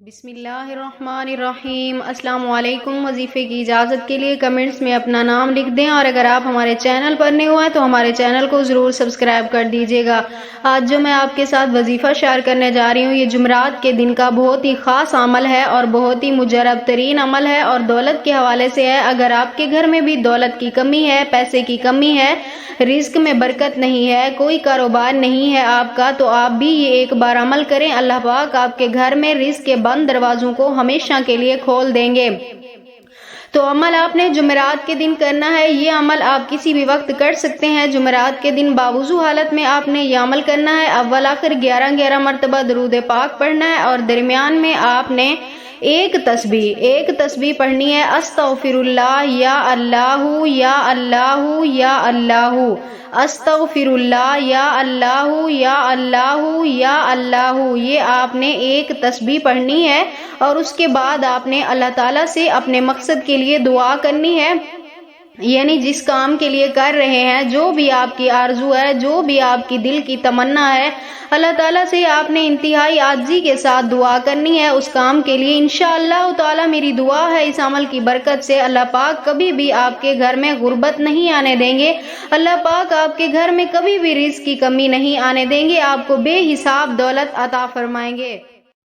بسم اللہ الرحمن الرحیم۔ السلام علیکم۔ وظیفے کی اجازت کے لیے کمنٹس میں اپنا نام لکھ دیں، اور اگر آپ ہمارے چینل پر نئے ہوئے ہیں تو ہمارے چینل کو ضرور سبسکرائب کر دیجیے گا۔ آج جو میں آپ کے ساتھ وظیفہ شیئر کرنے جا رہی ہوں، یہ جمعرات کے دن کا بہت ہی خاص عمل ہے اور بہت ہی مجرب ترین عمل ہے، اور دولت کے حوالے سے ہے۔ اگر آپ کے گھر میں بھی دولت کی کمی ہے، پیسے کی کمی ہے، رزق میں برکت نہیں ہے، کوئی کاروبار نہیں ہے آپ کا، تو آپ بھی یہ ایک بار عمل کریں، اللہ پاک آپ کے گھر میں رزق کے بند دروازوں کو ہمیشہ کے لیے کھول دیں گے۔ تو عمل آپ نے جمعرات کے دن کرنا ہے۔ یہ عمل آپ کسی بھی وقت کر سکتے ہیں۔ جمعرات کے دن باوضو حالت میں آپ نے یہ عمل کرنا ہے۔ اول آخر 11 مرتبہ درود پاک پڑھنا ہے، اور درمیان میں آپ نے ایک تسبیح پڑھنی ہے، استغفر اللہ یا اللہ یا اللہ یا اللہ، استغفر اللہ یا اللہ یا اللہ یا اللہ۔ یہ آپ نے ایک تسبیح پڑھنی ہے، اور اس کے بعد آپ نے اللہ تعالیٰ سے اپنے مقصد کے لیے دعا کرنی ہے، یعنی جس کام کے لیے کر رہے ہیں، جو بھی آپ کی آرزو ہے، جو بھی آپ کی دل کی تمنا ہے، اللہ تعالیٰ سے آپ نے انتہائی عاجزی کے ساتھ دعا کرنی ہے اس کام کے لیے۔ انشاءاللہ تعالیٰ میری دعا ہے اس عمل کی برکت سے اللہ پاک کبھی بھی آپ کے گھر میں غربت نہیں آنے دیں گے، اللہ پاک آپ کے گھر میں کبھی بھی رزق کی کمی نہیں آنے دیں گے، آپ کو بے حساب دولت عطا فرمائیں گے۔